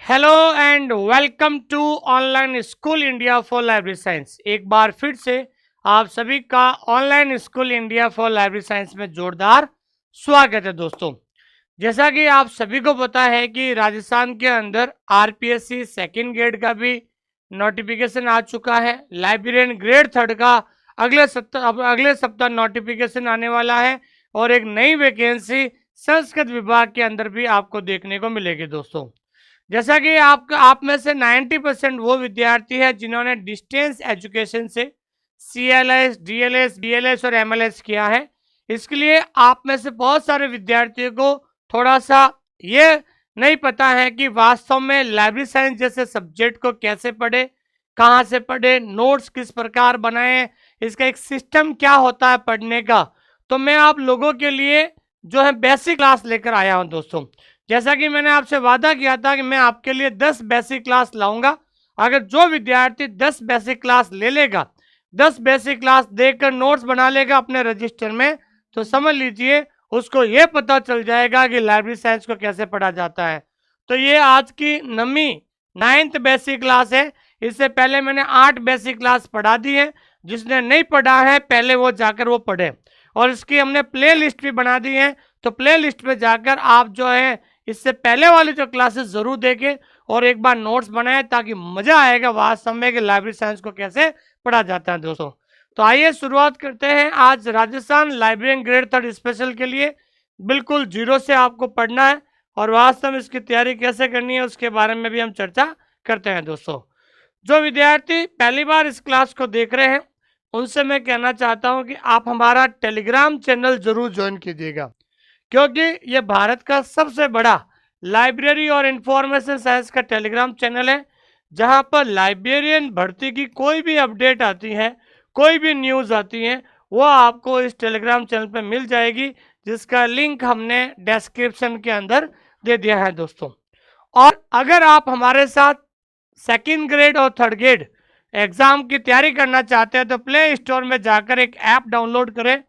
Hello and welcome to online school India for library science. एक बार फिर से आप सभी का online school India for library science में जोरदार स्वागत है दोस्तों। जैसा कि आप सभी को पता है कि राजस्थान के अंदर आरपीएससी सेकंड ग्रेड का भी नोटिफिकेशन आ चुका है। लाइब्रेरियन ग्रेड थर्ड का अगले सप्ताह नोटिफिकेशन आने वाला है और एक नई वैकेंसी संस्कृत विभाग के अंदर भी आपको देखने को मिलेगी दोस्तों। जैसा कि आप में से 90% वो विद्यार्थी है जिन्होंने डिस्टेंस एजुकेशन से सीएलएस, डीएलएस, बीएलएस और एमएलएस किया है। इसके लिए आप में से बहुत सारे विद्यार्थियों को थोड़ा सा ये नहीं पता है कि वास्तव में लाइब्रेरी साइंस जैसे सब्जेक्ट को कैसे पढ़े, कहाँ से पढ़े, नोट्स किस प्रकार बनाए, इसका एक सिस्टम क्या होता है पढ़ने का। तो मैं आप लोगों के लिए जो है बेसिक क्लास लेकर आया हूँ दोस्तों। जैसा कि मैंने आपसे वादा किया था कि मैं आपके लिए 10 बेसिक क्लास लाऊंगा। अगर जो विद्यार्थी 10 बेसिक क्लास ले लेगा, 10 बेसिक क्लास देखकर नोट्स बना लेगा अपने रजिस्टर में, तो समझ लीजिए उसको ये पता चल जाएगा कि लाइब्रेरी साइंस को कैसे पढ़ा जाता है। तो ये आज की नवी 9th बेसिक क्लास है। इससे पहले मैंने 8 बेसिक क्लास पढ़ा दी है। जिसने नहीं पढ़ा है पहले वो जाकर वो पढ़े, और इसकी हमने प्ले लिस्ट भी बना दी है। तो प्ले लिस्ट में जाकर आप जो है इससे पहले वाली जो क्लासेस जरूर देखें और एक बार नोट्स बनाएं, ताकि मजा आएगा वास्तव में कि लाइब्रेरी साइंस को कैसे पढ़ा जाता है दोस्तों। तो आइए शुरुआत करते हैं। आज Rajasthan librarian grade third special के लिए बिल्कुल जीरो से आपको पढ़ना है और वास्तव में इसकी तैयारी कैसे करनी है उसके बारे में भी हम चर्चा करते हैं दोस्तों। जो विद्यार्थी पहली बार इस क्लास को देख रहे हैं उनसे मैं कहना चाहता हूं कि आप हमारा टेलीग्राम चैनल जरूर ज्वाइन कीजिएगा, क्योंकि ये भारत का सबसे बड़ा लाइब्रेरी और इंफॉर्मेशन साइंस का टेलीग्राम चैनल है, जहां पर लाइब्रेरियन भर्ती की कोई भी अपडेट आती है, कोई भी न्यूज़ आती है, वो आपको इस टेलीग्राम चैनल पर मिल जाएगी, जिसका लिंक हमने डिस्क्रिप्शन के अंदर दे दिया है दोस्तों। और अगर आप हमारे साथ सेकेंड ग्रेड और थर्ड ग्रेड एग्जाम की तैयारी करना चाहते हैं तो प्ले स्टोर में जाकर एक ऐप डाउनलोड करें,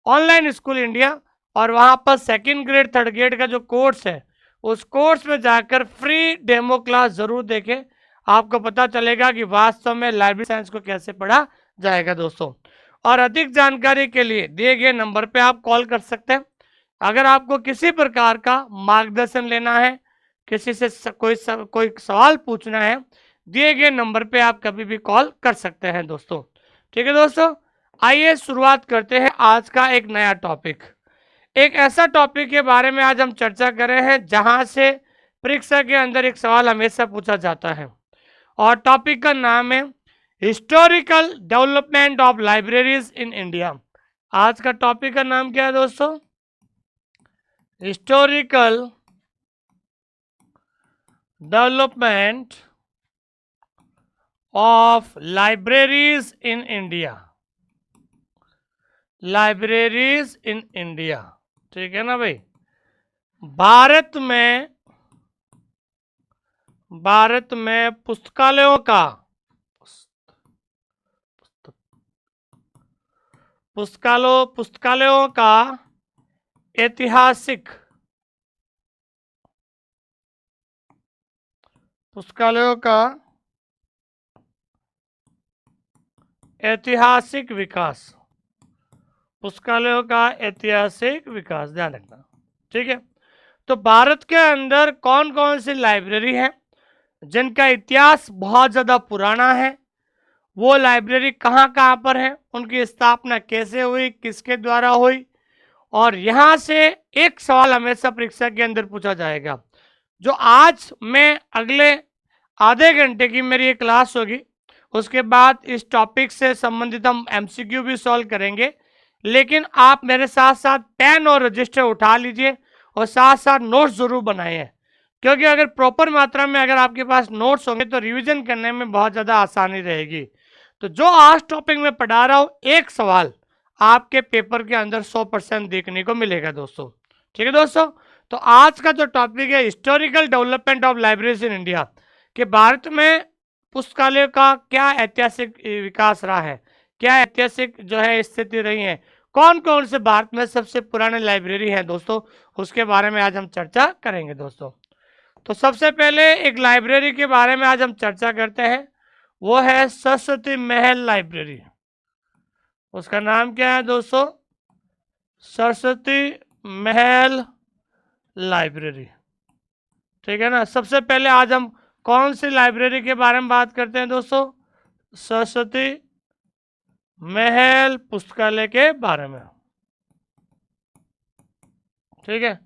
ऑनलाइन स्कूल इंडिया, और वहां पर सेकेंड ग्रेड थर्ड ग्रेड का जो कोर्स है उस कोर्स में जाकर फ्री डेमो क्लास जरूर देखें। आपको पता चलेगा कि वास्तव में लाइब्रेरी साइंस को कैसे पढ़ा जाएगा दोस्तों। और अधिक जानकारी के लिए दिए गए नंबर पे आप कॉल कर सकते हैं। अगर आपको किसी प्रकार का मार्गदर्शन लेना है, किसी से कोई सवाल पूछना है, दिए गए नंबर पे आप कभी भी कॉल कर सकते हैं दोस्तों। ठीक है दोस्तों, आइए शुरुआत करते हैं आज का एक नया टॉपिक। एक ऐसा टॉपिक के बारे में आज हम चर्चा कर रहे हैं जहां से परीक्षा के अंदर एक सवाल हमेशा पूछा जाता है, और टॉपिक का नाम है historical development of libraries in India. आज का टॉपिक का नाम क्या है दोस्तों? Historical development of libraries in India. Libraries in India, ठीक है ना भाई। भारत में पुस्तकालयों का ऐतिहासिक विकास, पुस्तकालयों का ऐतिहासिक विकास, ध्यान रखना, ठीक है। तो भारत के अंदर कौन कौन सी लाइब्रेरी है जिनका इतिहास बहुत ज़्यादा पुराना है, वो लाइब्रेरी कहाँ कहाँ पर है, उनकी स्थापना कैसे हुई, किसके द्वारा हुई। और यहाँ से एक सवाल हमेशा परीक्षा के अंदर पूछा जाएगा, जो आज मैं अगले आधे घंटे की मेरी एक क्लास होगी, उसके बाद इस टॉपिक से संबंधित हम एमसीक्यू भी सॉल्व करेंगे। लेकिन आप मेरे साथ साथ पेन और रजिस्टर उठा लीजिए और साथ साथ नोट्स जरूर बनाइए, क्योंकि अगर प्रॉपर मात्रा में अगर आपके पास नोट्स होंगे तो रिवीजन करने में बहुत ज़्यादा आसानी रहेगी। तो जो आज टॉपिक में पढ़ा रहा हूँ, एक सवाल आपके पेपर के अंदर 100% देखने को मिलेगा दोस्तों। ठीक है दोस्तों, तो आज का जो टॉपिक है historical development of libraries in India, कि भारत में पुस्तकालय का क्या ऐतिहासिक विकास रहा है, क्या ऐतिहासिक जो है स्थिति रही है, कौन कौन से भारत में सबसे पुराने लाइब्रेरी हैं दोस्तों, उसके बारे में आज हम चर्चा करेंगे दोस्तों। तो सबसे पहले एक लाइब्रेरी के बारे में आज हम चर्चा करते हैं, वो है सरस्वती महल लाइब्रेरी। उसका नाम क्या है दोस्तों? सरस्वती महल लाइब्रेरी। ठीक है ना। सबसे पहले आज हम कौन सी लाइब्रेरी के बारे में बात करते हैं दोस्तों? सरस्वती महल पुस्तकालय के बारे में। ठीक है,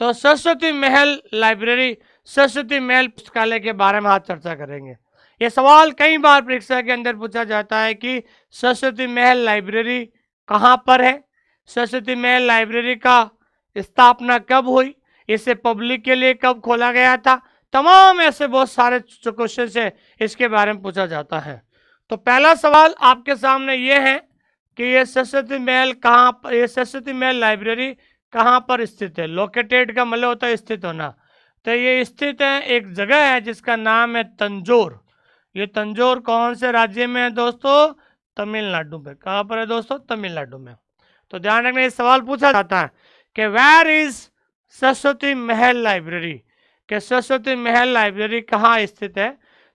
तो सरस्वती महल लाइब्रेरी, सरस्वती महल पुस्तकालय के बारे में आज चर्चा करेंगे। ये सवाल कई बार परीक्षा के अंदर पूछा जाता है कि सरस्वती महल लाइब्रेरी कहाँ पर है, सरस्वती महल लाइब्रेरी का स्थापना कब हुई, इसे पब्लिक के लिए कब खोला गया था, तमाम ऐसे बहुत सारे क्वेश्चन है इसके बारे में पूछा जाता है। तो पहला सवाल आपके सामने ये है कि ये सरस्वती महल कहाँ पर, ये सरस्वती महल लाइब्रेरी कहाँ पर स्थित है? लोकेटेड का मतलब होता है स्थित होना। तो ये स्थित है, एक जगह है जिसका नाम है तंजौर। ये तंजौर कौन से राज्य में है दोस्तों? तमिलनाडु में। कहाँ पर है दोस्तों? तमिलनाडु में। तो ध्यान रखना, ये सवाल पूछा जाता है कि where is Saraswati Mahal library, कि सरस्वती महल लाइब्रेरी कहाँ स्थित है?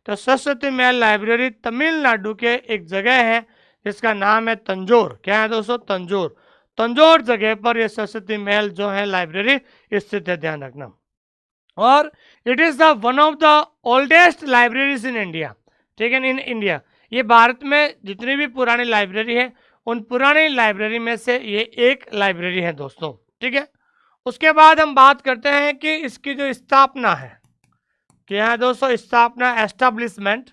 तो सरस्वती महल लाइब्रेरी तमिलनाडु के एक जगह है जिसका नाम है तंजौर। क्या है दोस्तों? तंजौर। तंजौर जगह पर यह सरस्वती महल जो है लाइब्रेरी स्थित है, ध्यान रखना। और it is the one of the oldest libraries in India. ठीक है, इन इंडिया। ये भारत में जितनी भी पुरानी लाइब्रेरी है उन पुरानी लाइब्रेरी में से ये एक लाइब्रेरी है दोस्तों। ठीक है, उसके बाद हम बात करते हैं कि इसकी जो स्थापना है, क्या है दोस्तों? स्थापना, एस्टेब्लिशमेंट।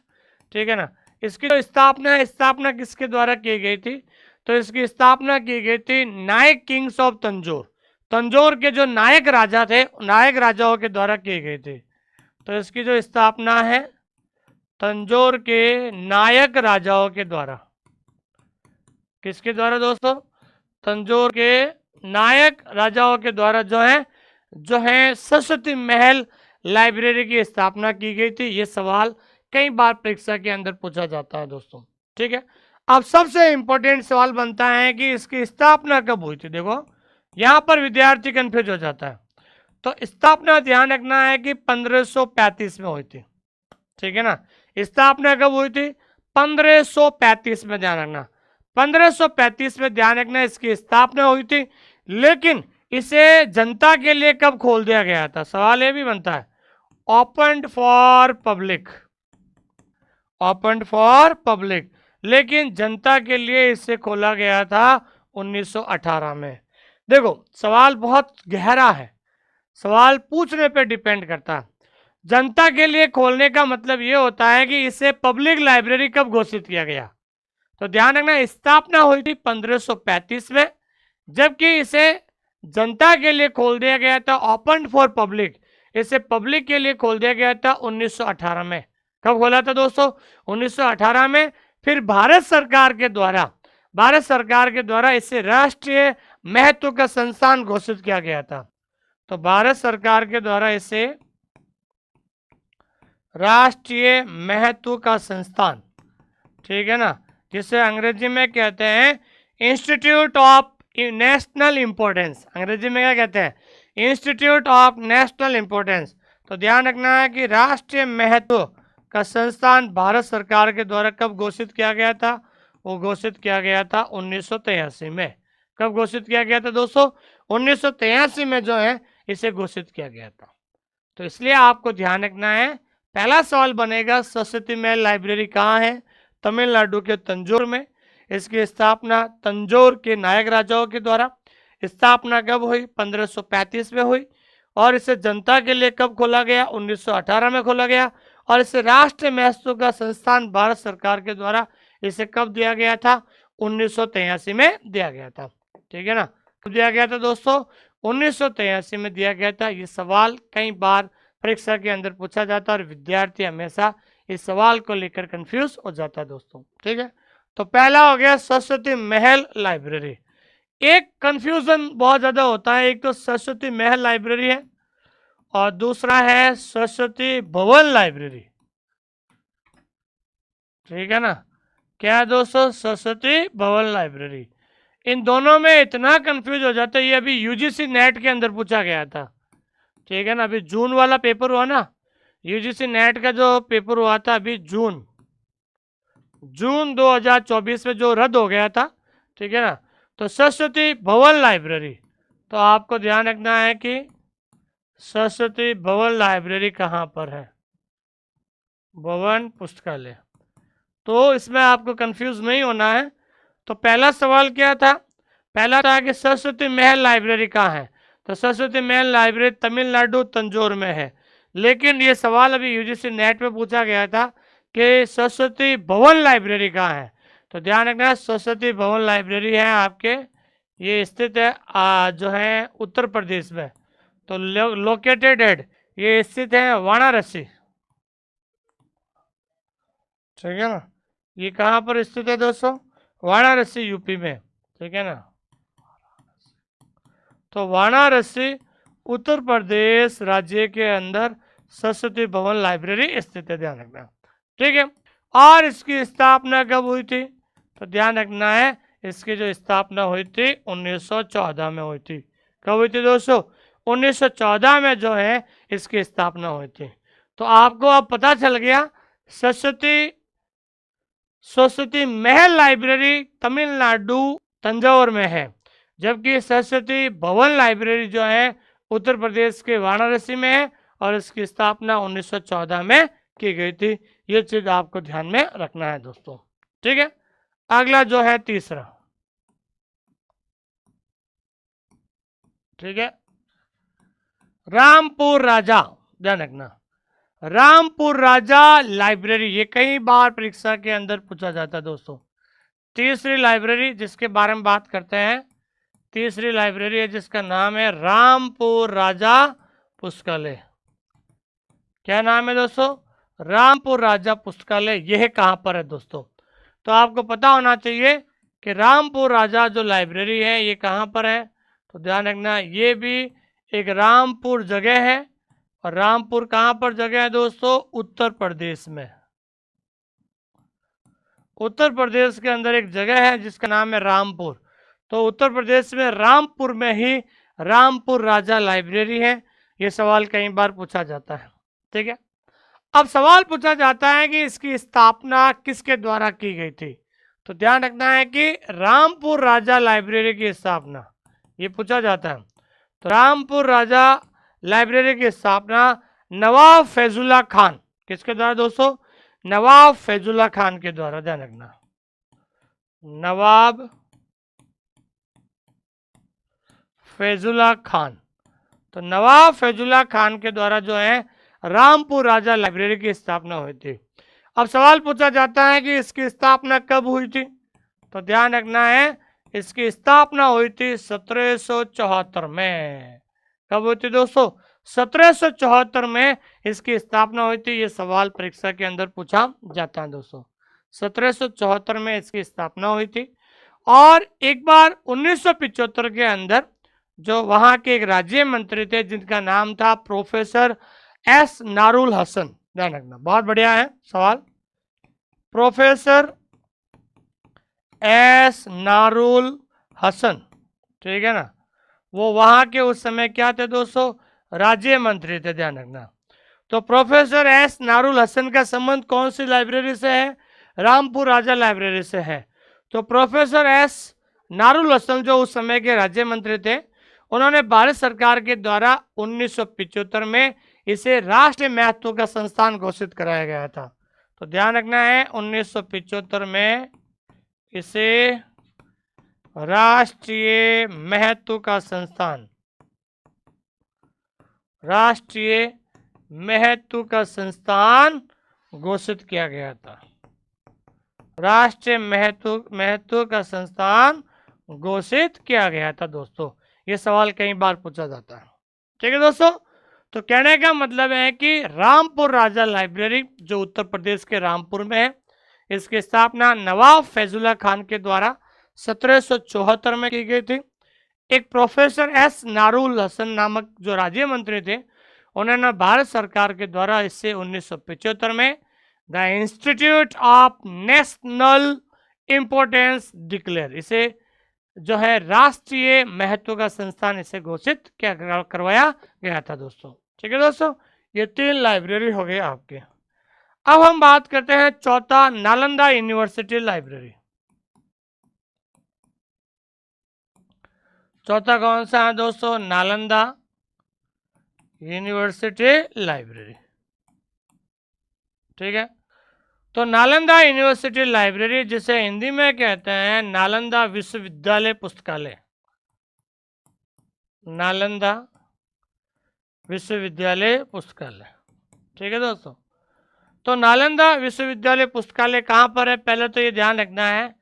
ठीक है ना। इसकी जो स्थापना है, स्थापना किसके द्वारा की गई थी? तो इसकी स्थापना की गई थी नायक किंग्स ऑफ तंजौर। तंजौर के जो नायक राजा थे, नायक राजाओं के द्वारा की गई थी। तो इसकी जो स्थापना है तंजौर के नायक राजाओं के द्वारा। किसके द्वारा दोस्तों? तंजौर के नायक राजाओं के द्वारा जो है सरस्वती महल लाइब्रेरी की स्थापना की गई थी। ये सवाल कई बार परीक्षा के अंदर पूछा जाता है दोस्तों। ठीक है, अब सबसे इंपॉर्टेंट सवाल बनता है कि इसकी स्थापना कब हुई थी। देखो, यहाँ पर विद्यार्थी कंफ्यूज हो जाता है। तो स्थापना ध्यान रखना है कि 1535 में हुई थी। ठीक है ना। स्थापना कब हुई थी? 1535 में, ध्यान रखना। 1535 में ध्यान रखना इसकी स्थापना हुई थी। लेकिन इसे जनता के लिए कब खोल दिया गया था? सवाल ये भी बनता है। Open for public, open for public, लेकिन जनता के लिए इसे खोला गया था 1918 में। देखो, सवाल बहुत गहरा है, सवाल पूछने पे डिपेंड करता है। जनता के लिए खोलने का मतलब ये होता है कि इसे पब्लिक लाइब्रेरी कब घोषित किया गया। तो ध्यान रखना, स्थापना हुई थी 1535 में, जबकि इसे जनता के लिए खोल दिया गया था, ओपन फॉर पब्लिक, इसे पब्लिक के लिए खोल दिया गया था 1918 में। कब खोला था दोस्तों? 1918 में। फिर भारत सरकार के द्वारा इसे राष्ट्रीय महत्व का संस्थान घोषित किया गया था। तो भारत सरकार के द्वारा इसे राष्ट्रीय महत्व का संस्थान, ठीक है ना, जिसे अंग्रेजी में कहते हैं इंस्टीट्यूट ऑफ नेशनल इंपॉर्टेंस। अंग्रेजी में क्या कहते हैं? Institute of national importance. तो ध्यान रखना है कि राष्ट्रीय महत्व का संस्थान भारत सरकार के द्वारा कब घोषित किया गया था? वो घोषित किया गया था 1983 में। कब घोषित किया गया था दोस्तों? 1983 में जो है इसे घोषित किया गया था। तो इसलिए आपको ध्यान रखना है, पहला सवाल बनेगा सरस्वती महल लाइब्रेरी कहाँ है? तमिलनाडु के तंजौर में। इसकी स्थापना तंजौर के नायक राजाओं के द्वारा। स्थापना कब हुई? 1535 में हुई। और इसे जनता के लिए कब खोला गया? 1918 में खोला गया। और इसे राष्ट्रीय महत्व का संस्थान भारत सरकार के द्वारा इसे कब दिया गया था? 1983 में दिया गया था। ठीक है ना। कब दिया गया था दोस्तों? 1983 में दिया गया था। ये सवाल कई बार परीक्षा के अंदर पूछा जाता है और विद्यार्थी हमेशा इस सवाल को लेकर कंफ्यूज हो जाता है दोस्तों। ठीक है, तो पहला हो गया सरस्वती महल लाइब्रेरी। एक कंफ्यूजन बहुत ज्यादा होता है, एक तो सरस्वती महल लाइब्रेरी है और दूसरा है सरस्वती भवन लाइब्रेरी। ठीक है ना। क्या है दोस्तों? सरस्वती भवन लाइब्रेरी। इन दोनों में इतना कंफ्यूज हो जाता है, ये अभी यूजीसी नेट के अंदर पूछा गया था। ठीक है ना। अभी जून वाला पेपर हुआ ना, यूजीसी नेट का जो पेपर हुआ था अभी जून 2024 में जो रद्द हो गया था, ठीक है ना। तो सरस्वती भवन लाइब्रेरी, तो आपको ध्यान रखना है कि सरस्वती भवन लाइब्रेरी कहाँ पर है, भवन पुस्तकालय। तो इसमें आपको कंफ्यूज नहीं होना है। तो पहला सवाल क्या था, पहला था कि सरस्वती महल लाइब्रेरी कहाँ है, तो सरस्वती महल लाइब्रेरी तमिलनाडु तंजौर में है। लेकिन ये सवाल अभी यूजीसी नेट में पूछा गया था कि सरस्वती भवन लाइब्रेरी कहाँ है। तो ध्यान रखना, सरस्वती भवन लाइब्रेरी है आपके, ये स्थित है जो है उत्तर प्रदेश में। तो लोकेटेड एट, ये स्थित है वाराणसी, ठीक है ना। ये कहाँ पर स्थित है दोस्तों, वाराणसी यूपी में, ठीक है ना। तो वाराणसी उत्तर प्रदेश राज्य के अंदर सरस्वती भवन लाइब्रेरी स्थित है, ध्यान रखना, ठीक है। और इसकी स्थापना कब हुई थी, तो ध्यान रखना है इसकी जो स्थापना हुई थी 1914 में हुई थी। कब हुई थी दोस्तों, 1914 में जो है इसकी स्थापना हुई थी। तो आपको अब पता चल गया सरस्वती महल लाइब्रेरी तमिलनाडु तंजौर में है, जबकि सरस्वती भवन लाइब्रेरी जो है उत्तर प्रदेश के वाराणसी में है और इसकी स्थापना 1914 में की गई थी। ये चीज आपको ध्यान में रखना है दोस्तों, ठीक है। अगला जो है तीसरा, ठीक है, रामपुर राजा, ध्यान रखना, रामपुर राजा लाइब्रेरी, ये कई बार परीक्षा के अंदर पूछा जाता है दोस्तों। तीसरी लाइब्रेरी जिसके बारे में बात करते हैं, तीसरी लाइब्रेरी है जिसका नाम है रामपुर राजा पुस्तकालय। क्या नाम है दोस्तों, रामपुर राजा पुस्तकालय। यह कहां पर है दोस्तों, तो आपको पता होना चाहिए कि रामपुर राजा जो लाइब्रेरी है ये कहां पर है। तो ध्यान रखना, ये भी एक रामपुर जगह है, और रामपुर कहां पर जगह है दोस्तों, उत्तर प्रदेश में। उत्तर प्रदेश के अंदर एक जगह है जिसका नाम है रामपुर। तो उत्तर प्रदेश में रामपुर में ही रामपुर राजा लाइब्रेरी है। ये सवाल कई बार पूछा जाता है, ठीक है। अब सवाल पूछा जाता है कि इसकी स्थापना किसके द्वारा की गई थी। तो ध्यान रखना है कि रामपुर राजा लाइब्रेरी की स्थापना ये पूछा जाता है। तो रामपुर राजा लाइब्रेरी की स्थापना नवाब फैजुल्ला खान, किसके द्वारा दोस्तों, नवाब फैजुल्ला खान के द्वारा, ध्यान रखना, नवाब फैजुल्ला खान। तो नवाब फैजुल्ला खान के द्वारा जो है रामपुर राजा लाइब्रेरी की स्थापना हुई थी। अब सवाल पूछा जाता है कि इसकी स्थापना कब हुई थी। तो ध्यान रखना है इसकी स्थापना हुई थी 1774 में। कब हुई थी दोस्तों, 1774 में इसकी स्थापना हुई थी। ये सवाल परीक्षा के अंदर पूछा जाता है दोस्तों, 1774 में इसकी स्थापना हुई थी। और एक बार 1975 के अंदर जो वहां के एक राज्य मंत्री थे जिनका नाम था प्रोफेसर एस नारुल हसन, ध्यान रखना, बहुत बढ़िया है सवाल, प्रोफेसर एस नारुल हसन, ठीक है ना, वो वहां के उस समय क्या थे दोस्तों, राज्य मंत्री थे, ध्यान रखना। तो प्रोफेसर एस नारुल हसन का संबंध कौन सी लाइब्रेरी से है, रामपुर राजा लाइब्रेरी से है। तो प्रोफेसर एस नारुल हसन जो उस समय के राज्य मंत्री थे, उन्होंने भारत सरकार के द्वारा 1975 में इसे राष्ट्रीय महत्व का संस्थान घोषित कराया गया था। तो ध्यान रखना है 1975 में इसे राष्ट्रीय महत्व का संस्थान, राष्ट्रीय महत्व का संस्थान घोषित किया गया था, राष्ट्रीय महत्व का संस्थान घोषित किया गया था दोस्तों। ये सवाल कई बार पूछा जाता है, ठीक है दोस्तों। तो कहने का मतलब है कि रामपुर राजा लाइब्रेरी जो उत्तर प्रदेश के रामपुर में है, इसकी स्थापना नवाब फैजुल्ला खान के द्वारा 1774 में की गई थी। एक प्रोफेसर एस नारुल हसन नामक जो राज्य मंत्री थे, उन्होंने भारत सरकार के द्वारा इससे 1975 में the institute of national importance declare, इसे जो है राष्ट्रीय महत्व का संस्थान इसे घोषित क्या करवाया गया था दोस्तों। ठीक है दोस्तों, ये 3 लाइब्रेरी हो गए आपके। अब हम बात करते हैं चौथा, नालंदा यूनिवर्सिटी लाइब्रेरी। चौथा कौन सा है दोस्तों? Nalanda university library. ठीक है, तो नालंदा यूनिवर्सिटी लाइब्रेरी, जिसे हिंदी में कहते हैं नालंदा विश्वविद्यालय पुस्तकालय, नालंदा विश्वविद्यालय पुस्तकालय। ठीक है दोस्तों, तो नालंदा विश्वविद्यालय पुस्तकालय कहाँ पर है? पहले तो ये ध्यान रखना है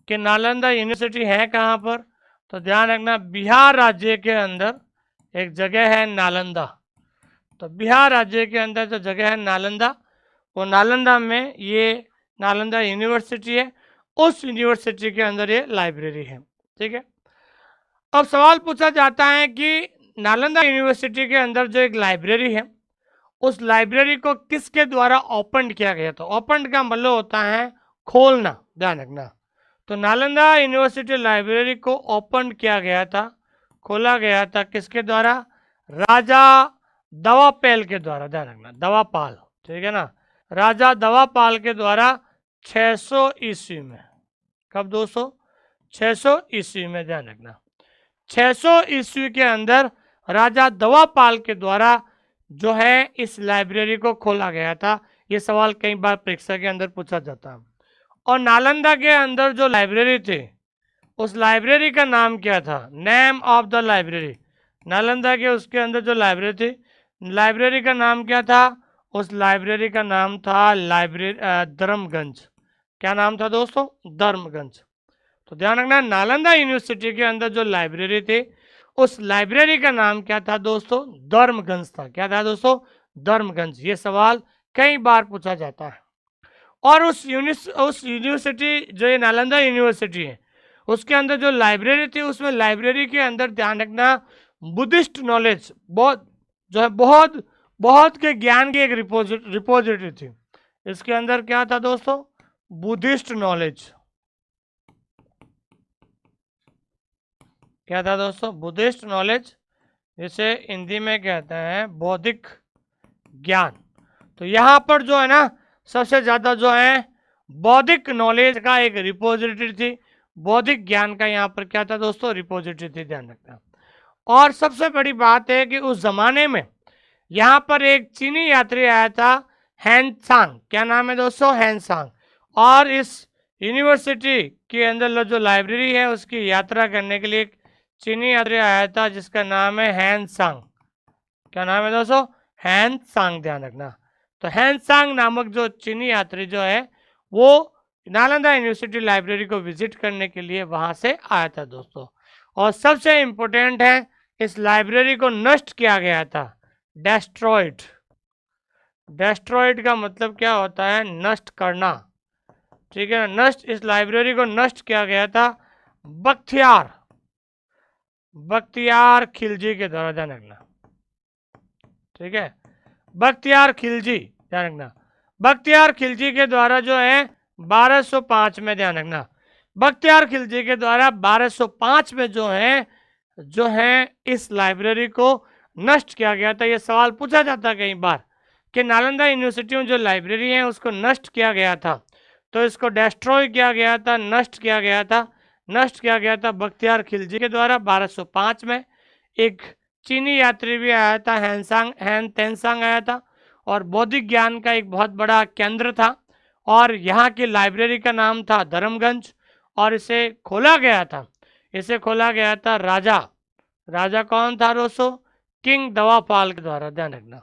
कि नालंदा यूनिवर्सिटी है कहाँ पर। तो ध्यान रखना, बिहार राज्य के अंदर एक जगह है नालंदा। तो बिहार राज्य के अंदर जो जगह है नालंदा, वो नालंदा में ये नालंदा यूनिवर्सिटी है। उस यूनिवर्सिटी के अंदर ये लाइब्रेरी है। ठीक है, अब सवाल पूछा जाता है कि नालंदा यूनिवर्सिटी के अंदर जो एक लाइब्रेरी है, उस लाइब्रेरी को किसके द्वारा ओपन किया गया था? ओपन का मतलब होता है खोलना, ध्यान रखना। तो नालंदा यूनिवर्सिटी लाइब्रेरी को ओपन किया गया था, खोला गया था किसके द्वारा? राजा दवापाल के द्वारा, ध्यान रखना, दवापाल। ठीक है ना, राजा दवापाल के द्वारा 600 ईस्वी में। कब दोस्तों? 600 ईस्वी में, ध्यान रखना। 600 ईस्वी के अंदर राजा दवापाल के द्वारा जो है इस लाइब्रेरी को खोला गया था। ये सवाल कई बार परीक्षा के अंदर पूछा जाता है। और नालंदा के अंदर जो लाइब्रेरी थी, उस लाइब्रेरी का नाम क्या था? Name of the library. Nalanda के उसके अंदर जो लाइब्रेरी थी, लाइब्रेरी का नाम क्या था? उस लाइब्रेरी का नाम था लाइब्रेरी धर्मगंज। क्या नाम था दोस्तों? धर्मगंज। तो ध्यान रखना, नालंदा यूनिवर्सिटी के अंदर जो लाइब्रेरी थी, उस लाइब्रेरी का नाम क्या था दोस्तों? धर्मगंज था। क्या था दोस्तों? धर्मगंज। ये सवाल कई बार पूछा जाता है। और उस यूनिवर्सिटी, जो ये नालंदा यूनिवर्सिटी है, उसके अंदर जो लाइब्रेरी थी, उसमें लाइब्रेरी के अंदर ध्यान रखना, बुद्धिस्ट नॉलेज, बहुत जो है बहुत बहुत के ज्ञान की एक रिपोजिटरी थी। इसके अंदर क्या था दोस्तों? Buddhist knowledge. क्या था दोस्तों? बुद्धिस्ट नॉलेज, जिसे हिंदी में कहते हैं बौद्धिक ज्ञान। तो यहाँ पर जो है ना, सबसे ज्यादा जो है बौद्धिक नॉलेज का एक रिपोजिटरी थी। बौद्धिक ज्ञान का यहाँ पर क्या था दोस्तों? रिपोजिटरी थी, ध्यान रखना। और सबसे बड़ी बात है कि उस जमाने में यहाँ पर एक चीनी यात्री आया था, हैंसांग। क्या नाम है दोस्तों? हैंसांग। और इस यूनिवर्सिटी के अंदर जो लाइब्रेरी है, उसकी यात्रा करने के लिए एक चीनी यात्री आया था, जिसका नाम है हैंसांग। क्या नाम है दोस्तों? हैंसांग, ध्यान रखना। तो हैंसांग नामक जो चीनी यात्री जो है, वो नालंदा यूनिवर्सिटी लाइब्रेरी को विजिट करने के लिए वहां से आया था दोस्तों। और सबसे इंपॉर्टेंट है, इस लाइब्रेरी को नष्ट किया गया था, डेस्ट्रॉयड। डेस्ट्रॉयड का मतलब क्या होता है? नष्ट करना। ठीक है ना, नष्ट, इस लाइब्रेरी को नष्ट किया गया था बख्तियार खिलजी के द्वारा, ध्यान रखना। ठीक है, बख्तियार खिलजी, ध्यान रखना। बख्तियार खिलजी के द्वारा जो है 1205 में, ध्यान रखना, बख्तियार खिलजी के द्वारा 1205 में जो है इस लाइब्रेरी को नष्ट किया गया था। ये सवाल पूछा जाता है कई बार कि नालंदा यूनिवर्सिटी में जो लाइब्रेरी है उसको नष्ट किया गया था, तो इसको डिस्ट्रॉय किया गया था, नष्ट किया गया था बख्तियार खिलजी के द्वारा 1205 में। एक चीनी यात्री भी आया था, हैन तेनसांग आया था, और बौद्धिक ज्ञान का एक बहुत बड़ा केंद्र था। और यहाँ की लाइब्रेरी का नाम था धर्मगंज। और इसे खोला गया था राजा कौन था दोस्तों? किंग दवापाल के द्वारा, ध्यान रखना।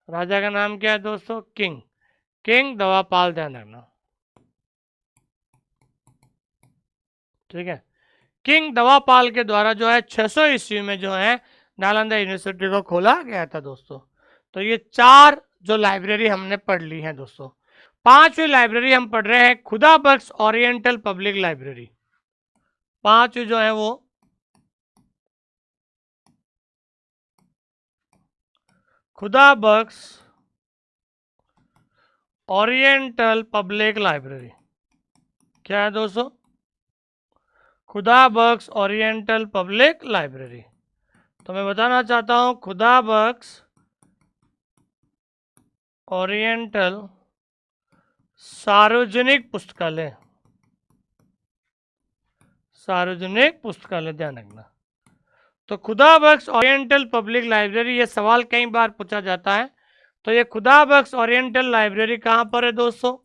राजा का नाम क्या है दोस्तों? किंग दवापाल, ध्यान रखना। ठीक है, किंग दवापाल के द्वारा जो है 600 ईस्वी में जो है नालंदा यूनिवर्सिटी को खोला गया था दोस्तों। तो ये 4 जो लाइब्रेरी हमने पढ़ ली है दोस्तों। 5वीं लाइब्रेरी हम पढ़ रहे हैं खुदा बख्श ओरिएंटल पब्लिक लाइब्रेरी। 5वीं जो है वो खुदा बख्श ओरिएंटल पब्लिक लाइब्रेरी। क्या है दोस्तों? खुदा बख्श ओरिएंटल पब्लिक लाइब्रेरी। तो मैं बताना चाहता हूं खुदा बख्श ओरिएंटल सार्वजनिक पुस्तकालय, सार्वजनिक पुस्तकालय ध्यान रखना। तो खुदा बख्श ओरिएंटल पब्लिक लाइब्रेरी, ये सवाल कई बार पूछा जाता है। तो ये खुदा बख्श ओरिएंटल लाइब्रेरी कहाँ पर है दोस्तों?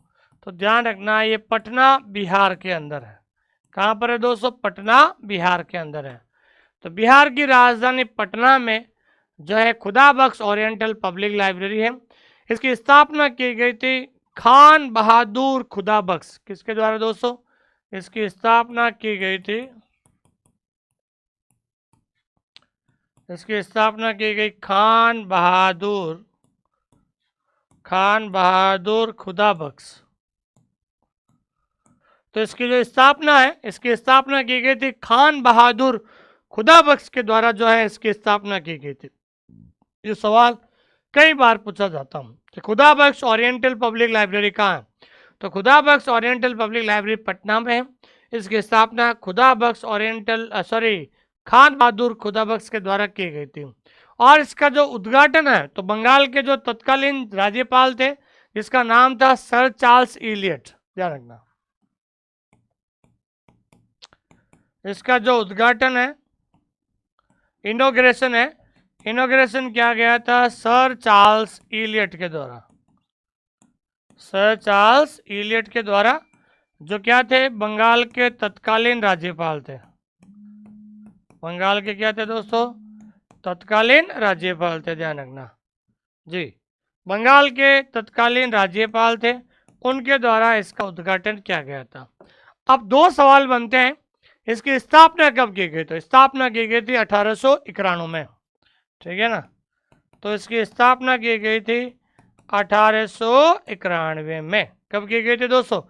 तो ध्यान रखना ये पटना बिहार के अंदर है। कहाँ पर है दोस्तों? पटना बिहार के अंदर है। तो बिहार की राजधानी पटना में जो है खुदा बख्श ओरिएंटल पब्लिक लाइब्रेरी है। इसकी स्थापना की गई थी खान बहादुर खुदा बख्श, किसके द्वारा दोस्तों? इसकी स्थापना की गई थी, इसकी स्थापना की गई खान बहादुर खुदा बख्श। तो इसकी जो स्थापना है, इसकी स्थापना की गई थी खान बहादुर खुदा बख्श के द्वारा जो है इसकी स्थापना की गई थी। ये सवाल कई बार पूछा जाता हूँ कि खुदा बख्श ओरिएंटल पब्लिक लाइब्रेरी कहाँ है? तो खुदा बख्श ओरिएंटल पब्लिक लाइब्रेरी पटना में है। इसकी स्थापना खुदा बख्श खान बहादुर खुदा बख्श के द्वारा की गई थी। और इसका जो उद्घाटन है तो बंगाल के जो तत्कालीन राज्यपाल थे जिसका नाम था सर चार्ल्स इलियट, ध्यान रखना। इसका जो उद्घाटन है, इनॉग्रेशन है, इनॉग्रेशन किया गया था सर चार्ल्स इलियट के द्वारा। सर चार्ल्स इलियट के द्वारा, जो क्या थे? बंगाल के तत्कालीन राज्यपाल थे। बंगाल के क्या थे दोस्तों? तत्कालीन राज्यपाल थे, ध्यान रखना जी। बंगाल के तत्कालीन राज्यपाल थे, उनके द्वारा इसका उद्घाटन किया गया था। अब दो सवाल बनते हैं, इसकी स्थापना कब की गई? तो स्थापना की गई थी 1891 में, ठीक है ना। तो इसकी स्थापना की गई थी 1891 में। कब की गई थी दोस्तों?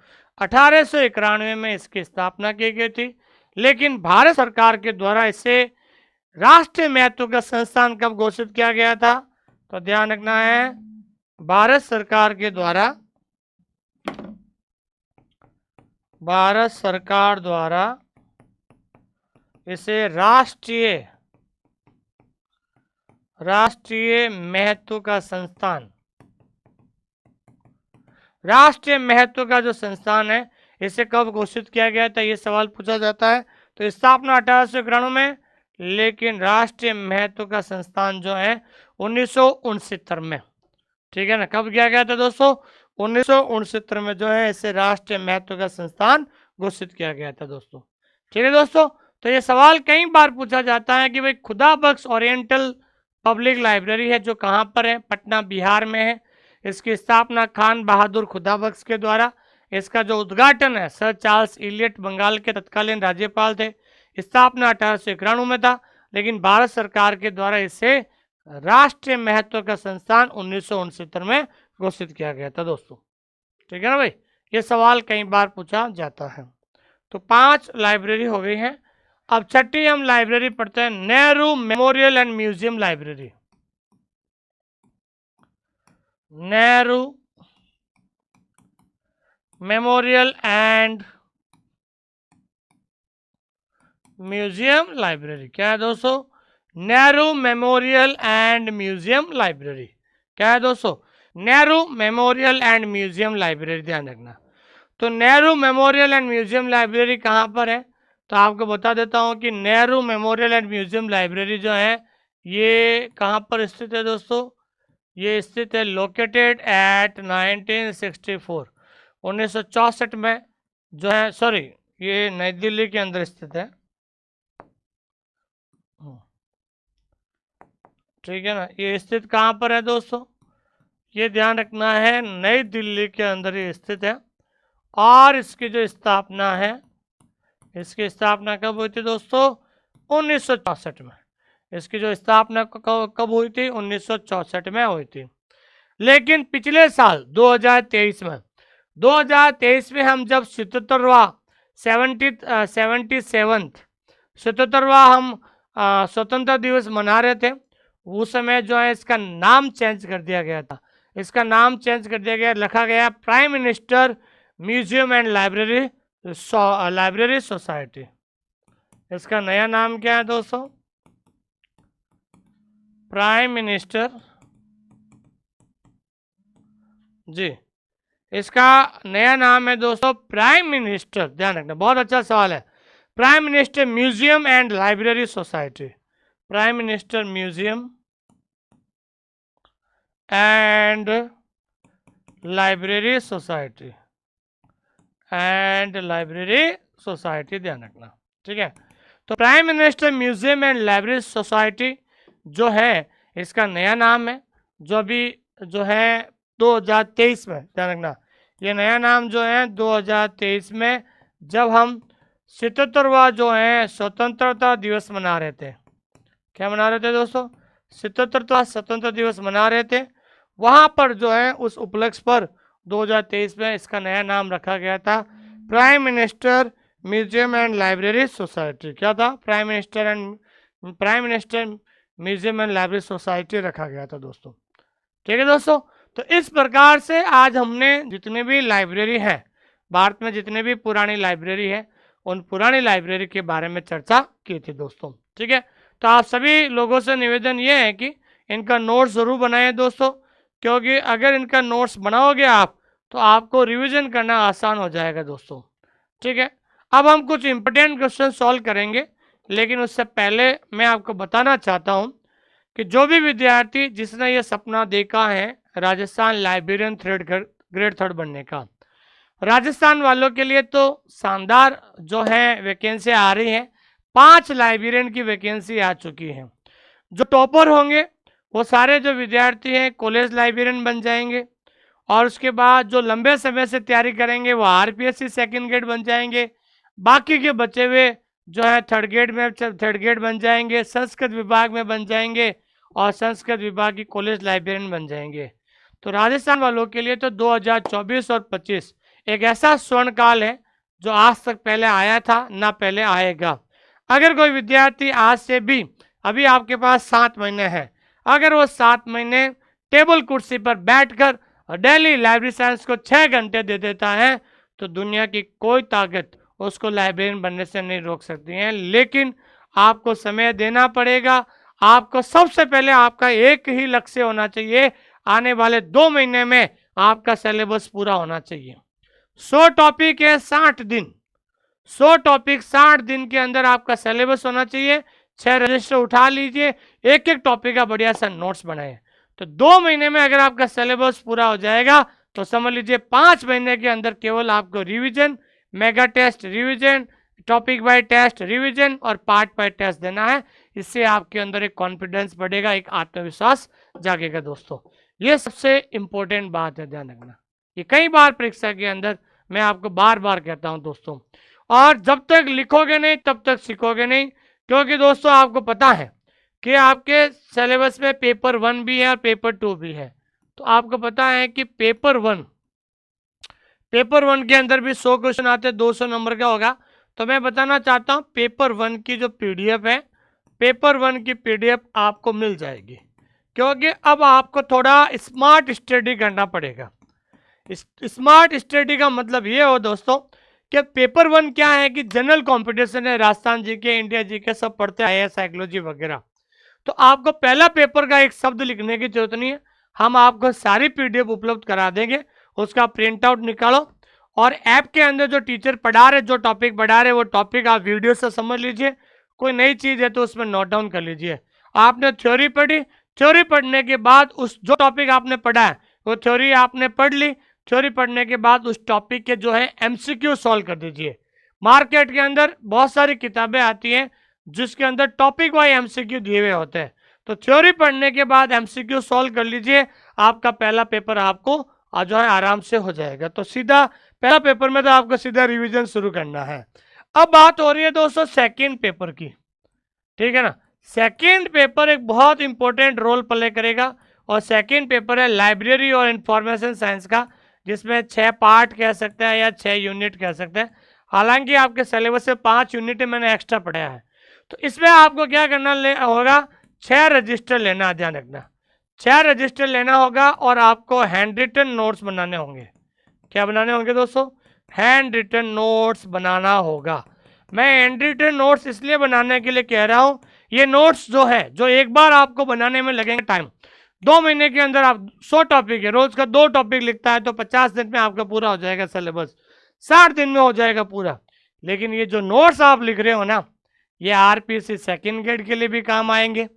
1891 में इसकी स्थापना की गई थी। लेकिन भारत सरकार के द्वारा इसे राष्ट्रीय महत्व का संस्थान कब घोषित किया गया था? तो ध्यान रखना है, भारत सरकार द्वारा इसे राष्ट्रीय महत्व का संस्थान, राष्ट्रीय महत्व का जो संस्थान है इसे कब घोषित किया गया था? ये सवाल पूछा जाता है। तो स्थापना 1891 में, लेकिन राष्ट्रीय महत्व का संस्थान जो है 1969 में, ठीक है ना। कब किया गया था दोस्तों? 1969 में जो है इसे राष्ट्रीय महत्व का संस्थान घोषित किया गया था दोस्तों, ठीक है दोस्तों। तो ये सवाल कई बार पूछा जाता है कि भाई खुदा बख्श ओरिएंटल पब्लिक लाइब्रेरी है जो कहाँ पर है? पटना बिहार में है। इसकी स्थापना खान बहादुर खुदा बख्श के द्वारा, इसका जो उद्घाटन है सर चार्ल्स इलियट बंगाल के तत्कालीन राज्यपाल थे। स्थापना 1891 में था, लेकिन भारत सरकार के द्वारा इसे राष्ट्रीय महत्व का संस्थान 1969 में घोषित किया गया था दोस्तों, ठीक है ना भाई। ये सवाल कई बार पूछा जाता है। तो 5 लाइब्रेरी हो गई हैं। अब छठी हम लाइब्रेरी पढ़ते हैं, Nehru memorial and museum library. Nehru memorial and museum library. क्या है दोस्तों? Nehru memorial and museum library. क्या है दोस्तों? Nehru memorial and museum library, ध्यान रखना। तो Nehru memorial and museum library कहाँ पर है? तो आपको बता देता हूँ कि Nehru memorial and museum library जो है ये कहाँ पर स्थित है दोस्तों? ये स्थित है लोकेटेड एट 1964, 1964 में जो है, सॉरी ये नई दिल्ली के अंदर स्थित है, ठीक है ना। ये स्थित कहाँ पर है दोस्तों? ये ध्यान रखना है, नई दिल्ली के अंदर ये स्थित है। और इसकी जो स्थापना है, इसकी स्थापना कब हुई थी दोस्तों? 1964 में। इसकी जो स्थापना कब हुई थी? 1964 में हुई थी। लेकिन पिछले साल 2023 में हम जब 77वां हम स्वतंत्रता दिवस मना रहे थे, उस समय जो है इसका नाम चेंज कर दिया गया था। इसका नाम चेंज कर दिया गया, रखा गया prime minister museum and library society, इसका नया नाम क्या है दोस्तों? प्राइम मिनिस्टर जी, इसका नया नाम है दोस्तों प्राइम मिनिस्टर। ध्यान रखना, बहुत अच्छा सवाल है। Prime minister museum and library society, prime minister museum and library society, ध्यान रखना, ठीक है। तो prime minister museum and library society जो है इसका नया नाम है, जो अभी जो है 2023 में, ध्यान रखना, ये नया नाम जो है 2023 में, जब हम 77वां जो है स्वतंत्रता दिवस मना रहे थे। क्या मना रहे थे दोस्तों? स्वतंत्रता दिवस मना रहे थे। वहां पर जो है उस उपलक्ष्य पर 2023 में इसका नया नाम रखा गया था, prime minister museum and library society. क्या था? Prime minister museum and library society रखा गया था दोस्तों। ठीक है दोस्तों, तो इस प्रकार से आज हमने जितने भी लाइब्रेरी हैं भारत में, जितने भी पुरानी लाइब्रेरी है, उन पुरानी लाइब्रेरी के बारे में चर्चा की थी दोस्तों। ठीक है, तो आप सभी लोगों से निवेदन ये है कि इनका नोट्स जरूर बनाएं दोस्तों, क्योंकि अगर इनका नोट्स बनाओगे आप तो आपको रिवीजन करना आसान हो जाएगा दोस्तों। ठीक है, अब हम कुछ इंपॉर्टेंट क्वेश्चन सॉल्व करेंगे, लेकिन उससे पहले मैं आपको बताना चाहता हूं कि जो भी विद्यार्थी जिसने ये सपना देखा है राजस्थान लाइब्रेरियन ग्रेड 3 बनने का, राजस्थान वालों के लिए तो शानदार जो है वैकेंसी आ रही है। 5 लाइब्रेरियन की वैकेंसी आ चुकी है। जो टॉपर होंगे वो सारे जो विद्यार्थी हैं कॉलेज लाइब्रेरियन बन जाएंगे, और उसके बाद जो लंबे समय से तैयारी करेंगे वो आरपीएससी सेकंड ग्रेड बन जाएंगे। बाकी के बचे हुए जो है थर्ड ग्रेड बन जाएंगे, संस्कृत विभाग में बन जाएंगे, और संस्कृत विभाग की कॉलेज लाइब्रेरियन बन जाएंगे। तो राजस्थान वालों के लिए तो 2024 और 25 एक ऐसा स्वर्ण काल है जो आज तक पहले आया था ना पहले आएगा। अगर कोई विद्यार्थी आज से भी, अभी आपके पास 7 महीने हैं, अगर वो 7 महीने टेबल कुर्सी पर बैठकर डेली लाइब्रेरी साइंस को 6 घंटे दे देता है तो दुनिया की कोई ताकत उसको लाइब्रेरियन बनने से नहीं रोक सकती है। लेकिन आपको समय देना पड़ेगा। आपको सबसे पहले आपका एक ही लक्ष्य होना चाहिए, आने वाले 2 महीने में आपका सिलेबस पूरा होना चाहिए। 100 टॉपिक है 60 दिन, 100 टॉपिक 60 दिन के अंदर आपका सिलेबस होना चाहिए। 6 रजिस्टर उठा लीजिए, एक एक टॉपिक का बढ़िया सा नोट्स बनाए। तो 2 महीने में अगर आपका सिलेबस पूरा हो जाएगा तो समझ लीजिए 5 महीने के अंदर केवल आपको revision, mega test revision, topic by test revision और पार्ट बाय टेस्ट देना है। इससे आपके अंदर एक कॉन्फिडेंस बढ़ेगा, एक आत्मविश्वास जागेगा दोस्तों। ये सबसे इंपॉर्टेंट बात है, ध्यान रखना। ये कई बार परीक्षा के अंदर मैं आपको बार बार कहता हूं दोस्तों। और जब तक लिखोगे नहीं तब तक सीखोगे नहीं, क्योंकि दोस्तों आपको पता है कि आपके सिलेबस में पेपर 1 भी है और पेपर 2 भी है। तो आपको पता है कि पेपर 1 के अंदर भी 100 क्वेश्चन आते हैं, 200 नंबर का होगा। तो मैं बताना चाहता हूं पेपर 1 की जो पीडीएफ है, पेपर 1 की पीडीएफ आपको मिल जाएगी, क्योंकि अब आपको थोड़ा स्मार्ट स्टडी करना पड़ेगा। स्मार्ट स्टडी का मतलब ये हो दोस्तों कि पेपर 1 क्या है कि जनरल कंपटीशन है, राजस्थान जीके, इंडिया जीके सब पढ़ते हैं, साइकोलॉजी वगैरह। तो आपको पहला पेपर का एक शब्द लिखने की जरूरत नहीं है, हम आपको सारी पीडीएफ उपलब्ध करा देंगे। उसका प्रिंट आउट निकालो और ऐप के अंदर जो टीचर पढ़ा रहे, जो टॉपिक पढ़ा रहे, वो टॉपिक आप वीडियो से समझ लीजिए। कोई नई चीज़ है तो उसमें नोट डाउन कर लीजिए। आपने थ्योरी पढ़ी, थ्योरी पढ़ने के बाद उस जो टॉपिक आपने पढ़ा है वो थ्योरी आपने पढ़ ली। थ्योरी पढ़ने के बाद उस टॉपिक के जो है एमसीक्यू सॉल्व कर दीजिए। मार्केट के अंदर बहुत सारी किताबें आती हैं जिसके अंदर टॉपिक वाइज एमसीक्यू दिए हुए होते हैं। तो थ्योरी पढ़ने के बाद एमसीक्यू सॉल्व कर लीजिए, आपका पहला पेपर आपको जो है आराम से हो जाएगा। तो सीधा पहला पेपर में तो आपको सीधा रिवीजन शुरू करना है। अब बात हो रही है दोस्तों सेकंड पेपर की, ठीक है ना। सेकंड पेपर एक बहुत इंपॉर्टेंट रोल प्ले करेगा, और सेकंड पेपर है लाइब्रेरी और इंफॉर्मेशन साइंस का, जिसमें 6 पार्ट कह सकते हैं या 6 यूनिट कह सकते हैं। हालांकि आपके सिलेबस से 5 यूनिट मैंने एक्स्ट्रा पढ़ाया है। तो इसमें आपको क्या करना होगा, 6 रजिस्टर लेना, ध्यान रखना। 6 रजिस्टर लेना होगा और आपको हैंड रिटन नोट्स बनाने होंगे। क्या बनाने होंगे दोस्तों? हैंड रिटन नोट्स बनाना होगा। मैं हैंड रिटन नोट्स इसलिए बनाने के लिए कह रहा हूँ, ये नोट्स जो है, जो एक बार आपको बनाने में लगेंगे टाइम, 2 महीने के अंदर आप 100 टॉपिक है, रोज का 2 टॉपिक लिखता है तो 50 दिन में आपका पूरा हो जाएगा सिलेबस, 60 दिन में हो जाएगा पूरा। लेकिन ये जो नोट्स आप लिख रहे हो ना, ये आरपीसी सेकंड ग्रेड के लिए भी काम आएंगे,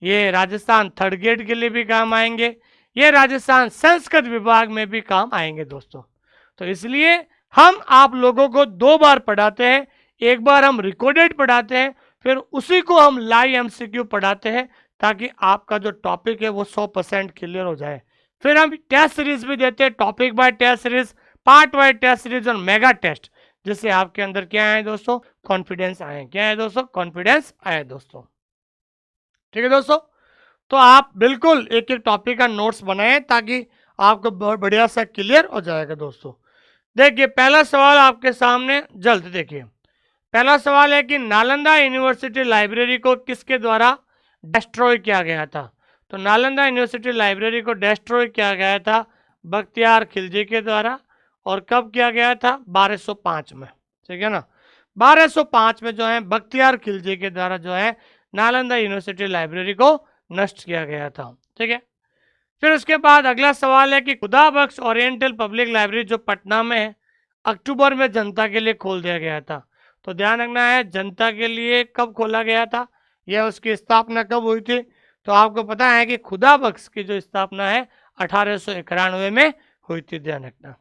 ये राजस्थान थर्ड ग्रेड के लिए भी काम आएंगे, ये राजस्थान संस्कृत विभाग में भी काम आएंगे दोस्तों। तो इसलिए हम आप लोगों को 2 बार पढ़ाते हैं, एक बार हम रिकॉर्डेड पढ़ाते हैं, फिर उसी को हम लाइव एमसीक्यू पढ़ाते हैं, ताकि आपका जो टॉपिक है वो 100% क्लियर हो जाए। फिर हम टेस्ट सीरीज भी देते हैं, topic by test series, part wise test series और मेगा टेस्ट, जिससे आपके अंदर क्या आए दोस्तों, कॉन्फिडेंस आए। क्या है दोस्तों, कॉन्फिडेंस आए दोस्तों। ठीक है दोस्तों, तो आप बिल्कुल एक एक टॉपिक का नोट्स बनाएं ताकि आपको बहुत बढ़िया सा क्लियर हो जाएगा दोस्तों। देखिए पहला सवाल आपके सामने, जल्द देखिए। पहला सवाल है कि नालंदा यूनिवर्सिटी लाइब्रेरी को किसके द्वारा डिस्ट्रॉय किया गया था? तो नालंदा यूनिवर्सिटी लाइब्रेरी को डिस्ट्रॉय किया गया था बख्तियार खिलजी के द्वारा। और कब किया गया था? 1205 में। ठीक है ना, 1205 में जो है बख्तियार खिलजी के द्वारा जो है नालंदा यूनिवर्सिटी लाइब्रेरी को नष्ट किया गया था। ठीक है, फिर उसके बाद अगला सवाल है कि खुदा बख्श ओरिएंटल पब्लिक लाइब्रेरी जो पटना में है, अक्टूबर में जनता के लिए खोल दिया गया था। तो ध्यान रखना है, जनता के लिए कब खोला गया था, यह उसकी स्थापना कब हुई थी? तो आपको पता है कि खुदा बख्श की जो स्थापना है 1891 में हुई थी, ध्यान रखना।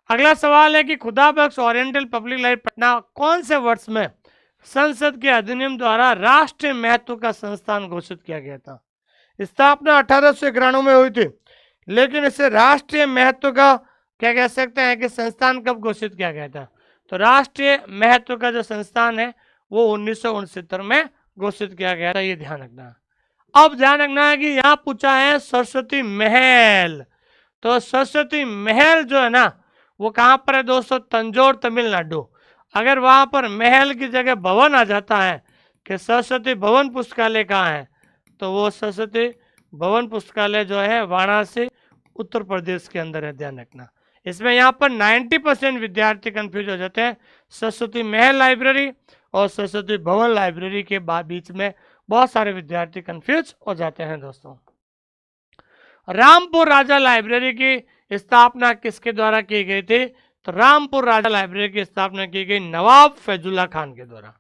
अगला सवाल है कि खुदा बख्श ओरिएंटल पब्लिक लाइब्रेरी पटना कौन से वर्ष में संसद के अधिनियम द्वारा राष्ट्रीय महत्व का संस्थान घोषित किया गया था? स्थापना 1891 में हुई थी, लेकिन इसे राष्ट्रीय महत्व का क्या कह सकते हैं कि संस्थान कब घोषित किया गया था? तो राष्ट्रीय महत्व का जो संस्थान है वो 1969 में घोषित किया गया था, ये ध्यान रखना। अब ध्यान रखना है कि यहाँ पूछा है सरस्वती महल। तो सरस्वती महल जो है ना वो कहाँ पर है दोस्तों? तंजौर तमिलनाडु। अगर वहां पर महल की जगह भवन आ जाता है कि सरस्वती भवन पुस्तकालय कहाँ है, तो वो सरस्वती भवन पुस्तकालय जो है वाराणसी उत्तर प्रदेश के अंदर है, ध्यान रखना। इसमें यहाँ पर 90% विद्यार्थी कंफ्यूज हो जाते हैं। सरस्वती महल लाइब्रेरी और सरस्वती भवन लाइब्रेरी के बीच में बहुत सारे विद्यार्थी कंफ्यूज हो जाते हैं दोस्तों। रामपुर राजा लाइब्रेरी की स्थापना किसके द्वारा की गई थी? तो रामपुर राजा लाइब्रेरी की स्थापना की गई नवाब फैजुल्ला खान के द्वारा।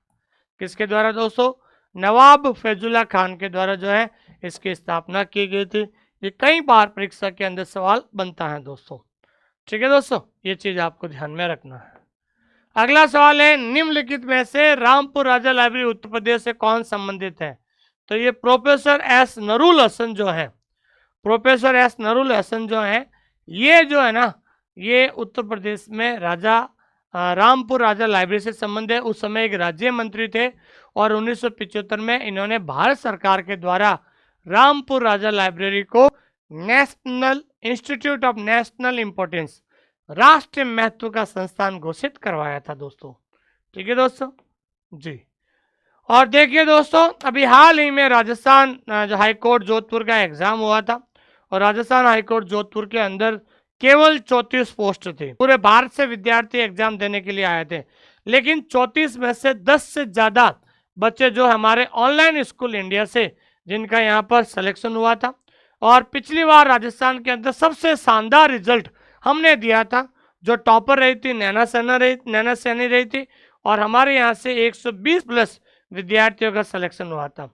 किसके द्वारा दोस्तों? नवाब फैजुल्ला खान के द्वारा जो है इसकी स्थापना की गई थी। ये कई बार परीक्षा के अंदर सवाल बनता है दोस्तों। ठीक है दोस्तों, ये चीज आपको ध्यान में रखना है। अगला सवाल है निम्नलिखित में से रामपुर राजा लाइब्रेरी उत्तर प्रदेश से कौन संबंधित है? तो ये प्रोफेसर एस नरूल हसन जो है, प्रोफेसर एस नरूल हसन जो है, ये जो है ना ये उत्तर प्रदेश में राजा रामपुर राजा लाइब्रेरी से संबंध है। उस समय एक राज्य मंत्री थे और 1975 में इन्होंने भारत सरकार के द्वारा रामपुर राजा लाइब्रेरी को national institute of national importance, राष्ट्रीय महत्व का संस्थान घोषित करवाया था दोस्तों। ठीक है दोस्तों जी। और देखिए दोस्तों, अभी हाल ही में राजस्थान जो हाईकोर्ट जोधपुर का एग्जाम हुआ था और राजस्थान हाईकोर्ट जोधपुर के अंदर केवल 34 पोस्ट थी। पूरे भारत से विद्यार्थी एग्जाम देने के लिए आए थे, लेकिन 34 में से 10 से ज्यादा बच्चे जो हमारे ऑनलाइन स्कूल इंडिया से जिनका यहाँ पर सिलेक्शन हुआ था। और पिछली बार राजस्थान के अंदर सबसे शानदार रिजल्ट हमने दिया था। जो टॉपर रही थी नैना सैनी रही थी और हमारे यहाँ से 120 प्लस विद्यार्थियों का सिलेक्शन हुआ था।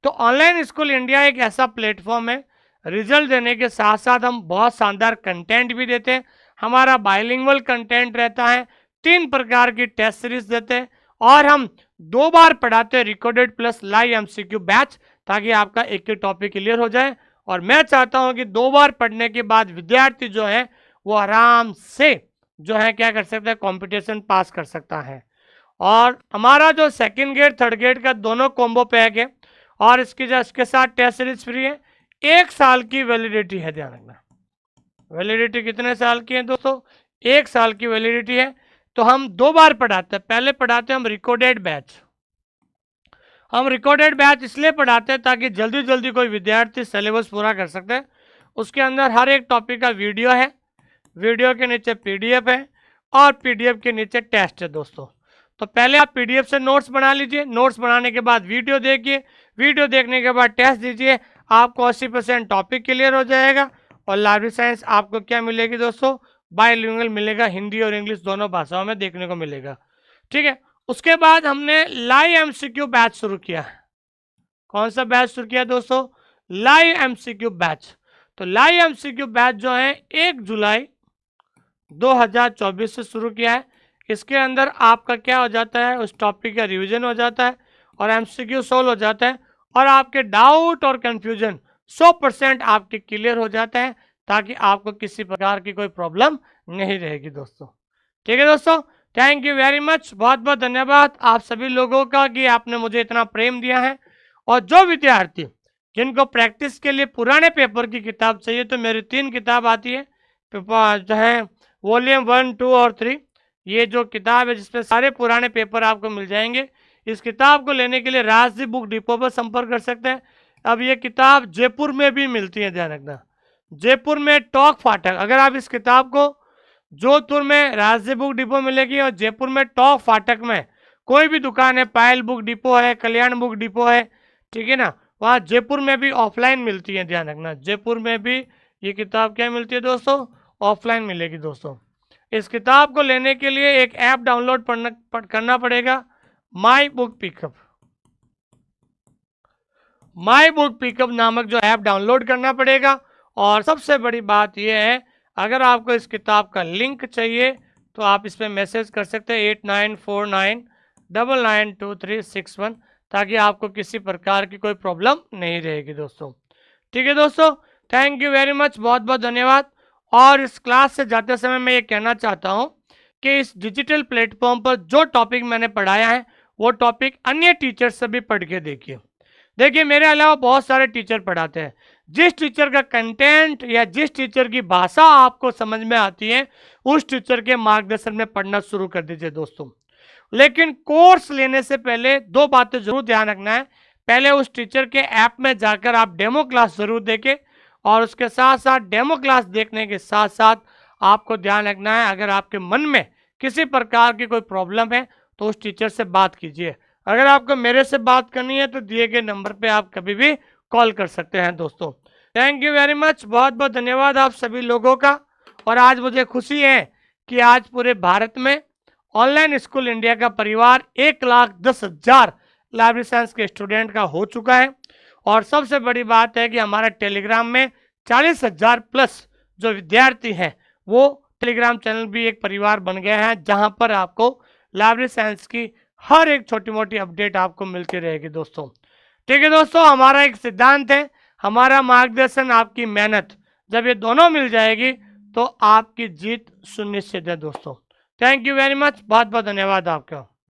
तो ऑनलाइन स्कूल इंडिया एक ऐसा प्लेटफॉर्म है, रिजल्ट देने के साथ साथ हम बहुत शानदार कंटेंट भी देते हैं। हमारा बाइलिंगुअल कंटेंट रहता है, 3 प्रकार की टेस्ट सीरीज देते हैं और हम 2 बार पढ़ाते हैं recorded plus live MCQ batch, ताकि आपका एक एक टॉपिक क्लियर हो जाए। और मैं चाहता हूं कि 2 बार पढ़ने के बाद विद्यार्थी जो है वो आराम से जो है क्या कर सकता है, कंपटीशन पास कर सकता है। और हमारा जो सेकंड ग्रेड थर्ड ग्रेड का दोनों कॉम्बो पैक है और इसके साथ टेस्ट सीरीज फ्री है। 1 साल की वैलिडिटी है, ध्यान रखना। वैलिडिटी कितने साल की है दोस्तों? 1 साल की वैलिडिटी है। तो हम 2 बार पढ़ाते हैं। पहले पढ़ाते हैं हम रिकॉर्डेड बैच। हम रिकॉर्डेड बैच इसलिए पढ़ाते हैं ताकि जल्दी जल्दी कोई विद्यार्थी सिलेबस पूरा कर सकते हैं। उसके अंदर हर एक टॉपिक का वीडियो है, वीडियो के नीचे पीडीएफ है और पीडीएफ के नीचे टेस्ट है दोस्तों। तो पहले आप पीडीएफ से नोट्स बना लीजिए, नोट्स बनाने के बाद वीडियो देखिए, वीडियो देखने के बाद टेस्ट दीजिए, आपको 80% टॉपिक क्लियर हो जाएगा। और लाइब्रेरी साइंस आपको क्या मिलेगी दोस्तों, बाइलिंगुअल मिलेगा, हिंदी और इंग्लिश दोनों भाषाओं में देखने को मिलेगा। ठीक है, उसके बाद हमने लाइव एमसीक्यू बैच शुरू किया है। कौन सा बैच शुरू किया दोस्तों, लाइव एमसीक्यू बैच। तो लाइव एमसीक्यू बैच जो है 1 जुलाई 2024 से शुरू किया है। इसके अंदर आपका क्या हो जाता है, उस टॉपिक का रिवीजन हो जाता है और एमसीक्यू सोल्व हो जाता है और आपके डाउट और कंफ्यूजन 100% आपके क्लियर हो जाता है, ताकि आपको किसी प्रकार की कोई प्रॉब्लम नहीं रहेगी दोस्तों। ठीक है दोस्तों, थैंक यू वेरी मच, बहुत बहुत धन्यवाद आप सभी लोगों का कि आपने मुझे इतना प्रेम दिया है। और जो विद्यार्थी जिनको प्रैक्टिस के लिए पुराने पेपर की किताब चाहिए, तो मेरी 3 किताब आती है, जो है वॉल्यूम 1, 2 और 3। ये जो किताब है जिसमें सारे पुराने पेपर आपको मिल जाएंगे। इस किताब को लेने के लिए राजदीप बुक डिपो पर संपर्क कर सकते हैं। अब ये किताब जयपुर में भी मिलती है, ध्यान रखना, जयपुर में टॉक फाटक। अगर आप इस किताब को जोधपुर में राजदीप बुक डिपो मिलेगी और जयपुर में टॉक फाटक में कोई भी दुकान है, पायल बुक डिपो है, कल्याण बुक डिपो है, ठीक है ना, वहाँ जयपुर में भी ऑफलाइन मिलती है। ध्यान रखना, जयपुर में भी ये किताब क्या मिलती है दोस्तों, ऑफलाइन मिलेगी दोस्तों। इस किताब को लेने के लिए एक ऐप डाउनलोड करना पड़ेगा, my book pickup. My book pickup नामक जो ऐप डाउनलोड करना पड़ेगा। और सबसे बड़ी बात यह है, अगर आपको इस किताब का लिंक चाहिए तो आप इस पर मैसेज कर सकते हैं 8949992361, ताकि आपको किसी प्रकार की कोई प्रॉब्लम नहीं रहेगी दोस्तों। ठीक है दोस्तों, थैंक यू वेरी मच, बहुत बहुत धन्यवाद। और इस क्लास से जाते समय मैं ये कहना चाहता हूँ कि इस डिजिटल प्लेटफॉर्म पर जो टॉपिक मैंने पढ़ाया है वो टॉपिक अन्य टीचर से भी पढ़ के देखिए। देखिए, मेरे अलावा बहुत सारे टीचर पढ़ाते हैं। जिस टीचर का कंटेंट या जिस टीचर की भाषा आपको समझ में आती है, उस टीचर के मार्गदर्शन में पढ़ना शुरू कर दीजिए दोस्तों। लेकिन कोर्स लेने से पहले 2 बातें जरूर ध्यान रखना है। पहले उस टीचर के ऐप में जाकर आप डेमो क्लास जरूर देखें, और उसके साथ साथ डेमो क्लास देखने के साथ साथ आपको ध्यान रखना है, अगर आपके मन में किसी प्रकार की कोई प्रॉब्लम है तो उस टीचर से बात कीजिए। अगर आपको मेरे से बात करनी है तो दिए गए नंबर पे आप कभी भी कॉल कर सकते हैं दोस्तों। थैंक यू वेरी मच, बहुत बहुत धन्यवाद आप सभी लोगों का। और आज मुझे खुशी है कि आज पूरे भारत में ऑनलाइन स्कूल इंडिया का परिवार 1,10,000 लाइब्रेरी साइंस के स्टूडेंट का हो चुका है। और सबसे बड़ी बात है कि हमारा टेलीग्राम में 40,000 प्लस जो विद्यार्थी हैं, वो टेलीग्राम चैनल भी एक परिवार बन गया है, जहां पर आपको लाइब्रेरी साइंस की हर एक छोटी मोटी अपडेट आपको मिलती रहेगी दोस्तों। ठीक है दोस्तों, हमारा एक सिद्धांत है, हमारा मार्गदर्शन, आपकी मेहनत, जब ये दोनों मिल जाएगी तो आपकी जीत सुनिश्चित है दोस्तों। थैंक यू वेरी मच, बहुत बहुत धन्यवाद आपका।